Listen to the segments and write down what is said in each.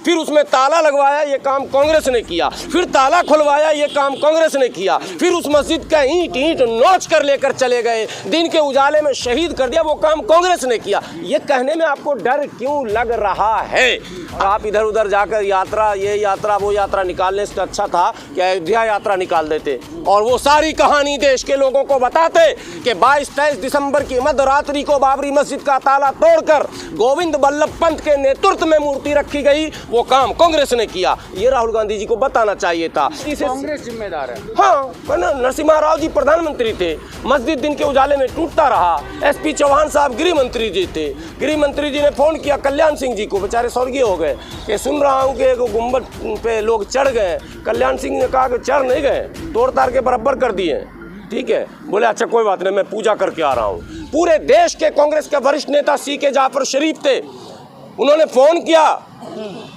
फिर उसमें ताला लगवाया, ये काम कांग्रेस ने किया। फिर ताला खुलवाया, ये काम कांग्रेस ने किया। फिर उस मस्जिद का ईंट ईंट नोच कर लेकर चले गए, दिन के उजाले में शहीद कर दिया, वो काम कांग्रेस ने किया। ये कहने में आपको डर क्यों लग रहा है? आप इधर उधर जाकर यात्रा, ये यात्रा वो यात्रा निकालने से अच्छा था कि अयोध्या यात्रा निकाल देते और वो सारी कहानी देश के लोगों को बताते कि 22-23 दिसंबर की मध्यरात्रि को बाबरी मस्जिद का ताला तोड़कर गोविंद बल्लभ पंत के नेतृत्व में मूर्ति रखी गई, वो काम कांग्रेस ने किया। ये राहुल गांधी जी को बताना चाहिए था। कांग्रेस जिम्मेदार है। हाँ, नरसिम्हा राव जी प्रधानमंत्री थे, मस्जिद दिन के उजाले में टूटता रहा। एसपी चौहान साहब गृह मंत्री जी थे, गृह मंत्री जी ने फोन किया कल्याण सिंह जी को, बेचारे स्वर्गीय हो गए, कि सुन रहा हूँ कि गुंबद पे लोग चढ़ गए। कल्याण सिंह ने कहा कि चढ़ नहीं गए, तोड़ ताड़ के बराबर कर दिए। ठीक है, बोले अच्छा कोई बात नहीं, मैं पूजा करके आ रहा हूँ। पूरे देश के कांग्रेस के वरिष्ठ नेता सीके जाफर शरीफ थे, उन्होंने फोन किया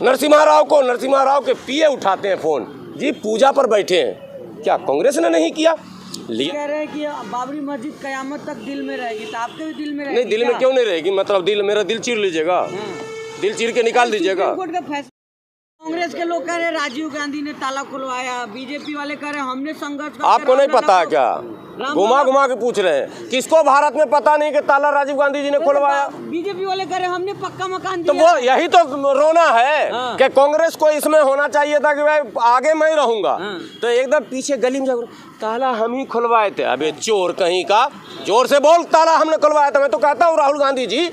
नरसिम्हा राव को। नरसिम्हा राव के पीए उठाते हैं फोन, जी पूजा पर बैठे हैं। क्या कांग्रेस ने नहीं किया? कह रहे हैं कि बाबरी मस्जिद कयामत तक दिल में रहेगी, तो आपके भी दिल में रहेगी? नहीं, दिल में क्यों नहीं रहेगी? मतलब दिल, मेरा दिल चीर लीजिएगा, दिल चीर के निकाल दीजिएगा। कांग्रेस के लोग कह रहे राजीव गांधी ने ताला खुलवाया, बीजेपी वाले कह रहे हमने संघर्ष। आपको नहीं पता है क्या? घुमा घुमा के पूछ रहे हैं, किसको भारत में पता नहीं कि ताला राजीव गांधी जी ने खुलवाया? बीजेपी वाले कह रहे हमने पक्का मकान दिया। तो वो यही तो रोना है कि कांग्रेस को इसमें होना चाहिए था कि भाई आगे मैं रहूंगा, तो एकदम पीछे गली में जाकर ताला हम ही खुलवाए थे। अबे चोर कहीं का, जोर से बोल, ताला हमने खुलवाया था। मैं तो कहता हूँ राहुल गांधी जी,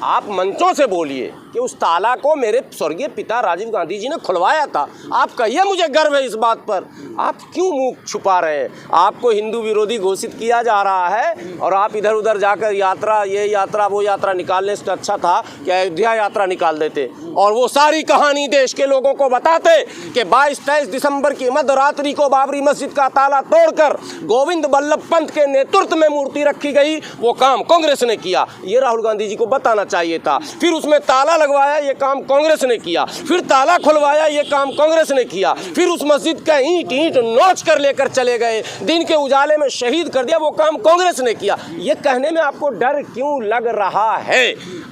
आप मंचों से बोलिए कि उस ताला को मेरे स्वर्गीय पिता राजीव गांधी जी ने खुलवाया था। आप कहिए, मुझे गर्व है इस बात पर। आप क्यों मुंह छुपा रहे हैं? आपको हिंदू विरोधी घोषित किया जा रहा है और आप इधर उधर जाकर यात्रा, ये यात्रा वो यात्रा निकालने से अच्छा था कि अयोध्या यात्रा निकाल देते और वो सारी कहानी देश के लोगों को बताते कि 22-23 दिसंबर की मध्यरात्रि को बाबरी मस्जिद का ताला तोड़कर गोविंद बल्लभ पंत के नेतृत्व में मूर्ति रखी गई, वो काम कांग्रेस ने किया। ये राहुल गांधी जी को बताना चाहिए था। फिर उसमें ताला लगवाया, ये काम कांग्रेस ने किया। फिर ताला खुलवाया, ये काम कांग्रेस ने किया। फिर उस मस्जिद का ईंट ईंट नोच कर लेकर चले गए, दिन के उजाले में शहीद कर दिया, वो काम कांग्रेस ने किया। ये कहने में आपको डर क्यों लग रहा है?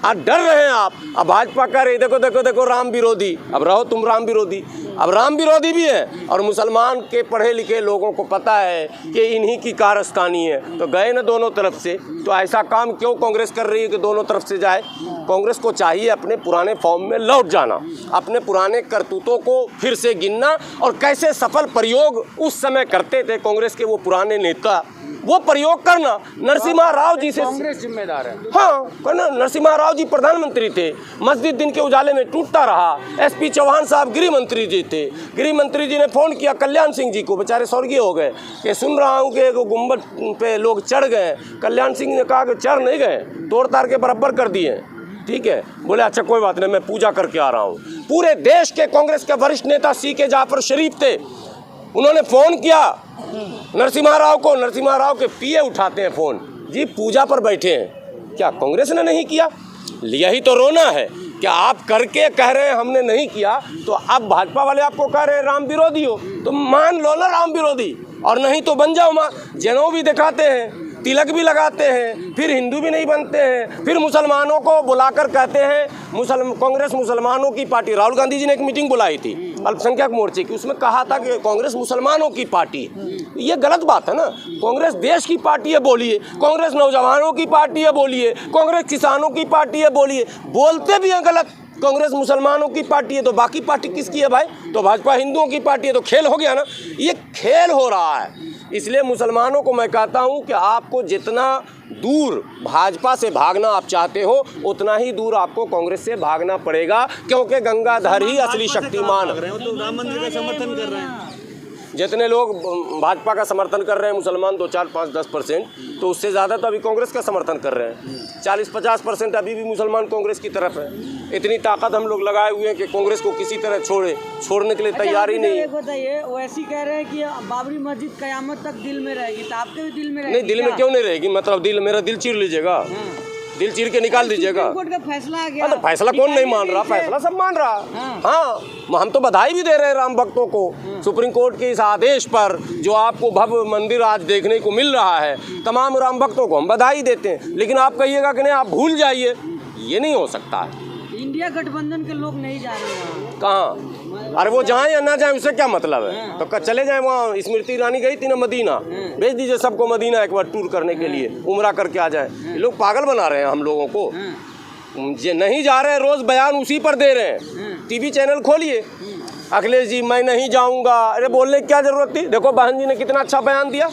अब डर रहे हैं आप। अब भाजपा कह रही देखो देखो देखो राम विरोधी। अब रहो तुम राम विरोधी, अब राम विरोधी भी है और मुसलमान के पढ़े लिखे लोगों को पता है कि इन्हीं की कारस्तानी है, तो गए ना दोनों तरफ से। तो ऐसा काम क्यों कांग्रेस कर रही है कि दोनों तरफ से जाए? कांग्रेस को चाहिए अपने पुराने फॉर्म में लौट जाना, अपने पुराने करतूतों को फिर से गिनना और कैसे सफल प्रयोग उस समय करते थे कांग्रेस के वो पुराने नेता, वो प्रयोग करना। नरसिम्हा राव जी से कांग्रेस जिम्मेदार है। हाँ, नरसिम्हा राव जी प्रधानमंत्री थे, मस्जिद दिन के उजाले में टूटता रहा। एसपी चौहान साहब गृह मंत्री जी थे, गृह मंत्री जी ने फोन किया कल्याण सिंह जी को, बेचारे स्वर्गीय हो गए, कि सुन रहा हूँ कि गुंबद पे लोग चढ़ गए। कल्याण सिंह ने कहा कि चढ़ नहीं गए, तोड़ ताड़ के बराबर कर दिए। ठीक है, बोले अच्छा कोई बात नहीं, मैं पूजा करके आ रहा हूँ। पूरे देश के कांग्रेस के वरिष्ठ नेता सीके जाफर शरीफ थे, उन्होंने फोन किया नरसिम्हा राव को। नरसिम्हा राव के पीए उठाते हैं फोन, जी पूजा पर बैठे हैं। क्या कांग्रेस ने नहीं किया? यही तो रोना है कि आप करके कह रहे हैं हमने नहीं किया, तो अब भाजपा वाले आपको कह रहे हैं राम विरोधी हो, तो मान लो ना राम विरोधी, और नहीं तो बन जाओ। माँ जनेऊ भी दिखाते हैं, तिलक भी लगाते हैं, फिर हिंदू भी नहीं बनते हैं, फिर मुसलमानों को बुलाकर कहते हैं कांग्रेस मुसलमानों की पार्टी। राहुल गांधी जी ने एक मीटिंग बुलाई थी अल्पसंख्यक मोर्चे की, उसमें कहा था कि कांग्रेस मुसलमानों की पार्टी है। ये गलत बात है ना। कांग्रेस देश की पार्टी है बोलिए, कांग्रेस नौजवानों की पार्टी है बोलिए, कांग्रेस किसानों की पार्टी है बोलिए, बोलते भी हैं गलत। कांग्रेस मुसलमानों की पार्टी है तो बाकी पार्टी किसकी है भाई? तो भाजपा हिंदुओं की पार्टी है, तो खेल हो गया ना। ये खेल हो रहा है, इसलिए मुसलमानों को मैं कहता हूं कि आपको जितना दूर भाजपा से भागना आप चाहते हो, उतना ही दूर आपको कांग्रेस से भागना पड़ेगा, क्योंकि गंगाधर ही असली शक्तिमान। तो राम मंदिर का समर्थन कर रहे हैं। जितने लोग भाजपा का समर्थन कर रहे हैं मुसलमान 2, 4, 5, 10%, तो उससे ज़्यादा तो अभी कांग्रेस का समर्थन कर रहे हैं। 40-50% अभी भी मुसलमान कांग्रेस की तरफ है। इतनी ताकत हम लोग लगाए हुए हैं कि कांग्रेस को किसी तरह छोड़ने के लिए तैयार ही नहीं है। बताइए, वैसे कह रहे हैं कि बाबरी मस्जिद कयामत तक दिल में रहेगी, तो आपके भी दिल में रहेगी? नहीं, दिल में क्यों नहीं रहेगी? मतलब दिल, मेरा दिल चीर लीजिएगा, दिल चीर के निकाल दीजिएगा। कोर्ट का फैसला आ गया। तो फैसला कौन नहीं मान रहा? फैसला सब मान रहा। हाँ, हम तो बधाई भी दे रहे हैं राम भक्तों को सुप्रीम कोर्ट के इस आदेश पर, जो आपको भव्य मंदिर आज देखने को मिल रहा है। तमाम राम भक्तों को हम बधाई देते हैं, लेकिन आप कहिएगा कि नहीं आप भूल जाइए, ये नहीं हो सकता है। इंडिया गठबंधन के लोग नहीं जा रहे हैं कहाँ? अरे वो जाए या ना जाए उससे क्या मतलब है? तो चले जाए वहाँ। स्मृति ईरानी गई थी ना मदीना, भेज दीजिए सबको मदीना एक बार टूर करने के लिए, उम्रा करके आ जाए। ये लोग पागल बना रहे हैं हम लोगों को। जे नहीं जा रहे, रोज बयान उसी पर दे रहे हैं। टीवी चैनल खोलिए, अखिलेश जी मैं नहीं जाऊंगा, अरे बोलने की क्या जरूरत थी? देखो बहन जी ने कितना अच्छा बयान दिया।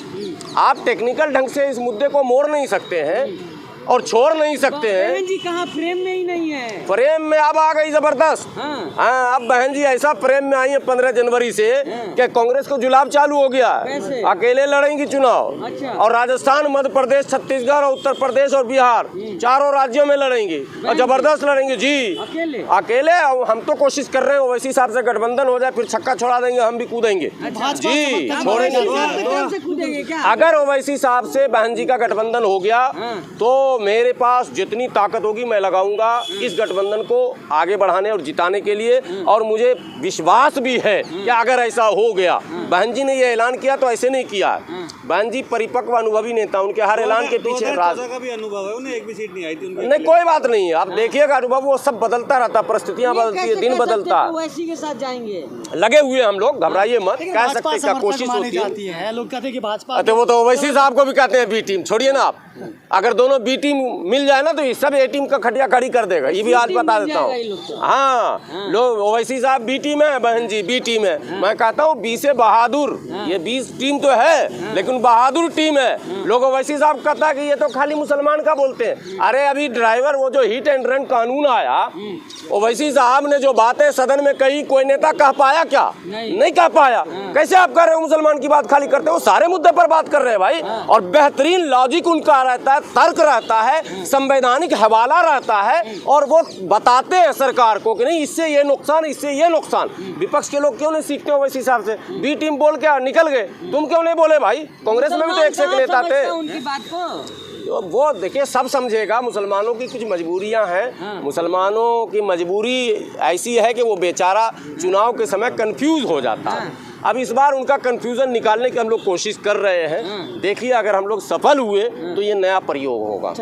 आप टेक्निकल ढंग से इस मुद्दे को मोड़ नहीं सकते हैं और छोड़ नहीं सकते हैं। बहन जी कहाँ, फ्रेम में ही नहीं है। प्रेम में अब आ गई जबरदस्त। हाँ, अब बहन जी ऐसा प्रेम में आई है 15 जनवरी से कि कांग्रेस को जुलाब चालू हो गया। कैसे? अकेले लड़ेंगी चुनाव। अच्छा। और राजस्थान, मध्य प्रदेश, छत्तीसगढ़ और उत्तर प्रदेश और बिहार, चारों राज्यों में लड़ेंगी और जबरदस्त लड़ेंगे जी। अकेले हम तो कोशिश कर रहे हैं वैसे हिसाब से गठबंधन हो जाए, फिर छक्का छोड़ा देंगे, हम भी कूदेंगे जी, छोड़ेंगे। अगर ओवैसी साहब से बहन जी का गठबंधन हो गया तो मेरे पास जितनी ताकत होगी मैं लगाऊंगा इस गठबंधन को आगे बढ़ाने और जिताने के लिए। और मुझे विश्वास भी है कि अगर ऐसा हो गया, बहन जी ने ये ऐलान किया तो ऐसे नहीं किया। बहन जी परिपक्व अनुभवी नेता, उनके हर ऐलान के पीछे राज का भी अनुभव है, उन्हें एक भी सीट नहीं आई थी उनकी। नहीं, कोई बात नहीं है। आप देखिएगा अनुभव वो सब बदलता रहता, परिस्थितियां बदलती है, दिन बदलता। ओवैसी के साथ जाएंगे, लगे हुए हम लोग, घबराइए मत, कह सकते क्या कोशिश होती है। लोग कहते हैं कि भाजपा, तो वो तो ओवैसी साहब को भी कहते हैं बी टीम। छोड़िए ना आप, अगर दोनों बी टीम मिल जाए ना तो ये सब ए टीम का खटिया खड़ी कर देगा। ये भी आज बता देता हूँ। हाँ, लोग ओवैसी साहब बी टीम है, बहन जी बी टीम है। मैं कहता हूँ बी से बहादुर, ये 20 टीम तो है लेकिन बहादुर टीम है। लोग ओवैसी साहब कहता है कि ये तो खाली मुसलमान का बोलते हैं। अरे अभी ड्राइवर वो जो हिट एंड रन कानून आया, ओवैसी साहब ने जो बातें सदन में कही, कोई नेता कह पाया क्या? नहीं कह पाया। कैसे आप कर रहे हो मुसलमान की बात खाली करते हो? सारे मुद्दे पर बात कर रहे हैं भाई। और बेहतरीन लॉजिक उनका रहता है, तर्क रहता है, संवैधानिक हवाला रहता है और वो बताते हैं सरकार को कि नहीं इससे ये नुकसान, इससे ये नुकसान। विपक्ष के लोग क्यों नहीं सीखते हो वैसे हिसाब से? बी टीम बोल के निकल गए, तुम क्यों नहीं बोले भाई? कांग्रेस में भी तो एक से एक नेता थे। उनकी बात को वो देखिए सब समझेगा। मुसलमानों की कुछ मजबूरियां हैं। मुसलमानों की मजबूरी ऐसी है कि वो बेचारा चुनाव के समय कंफ्यूज हो जाता है। अब इस बार उनका कंफ्यूजन निकालने की हम लोग कोशिश कर रहे हैं। देखिए अगर हम लोग सफल हुए तो ये नया प्रयोग होगा।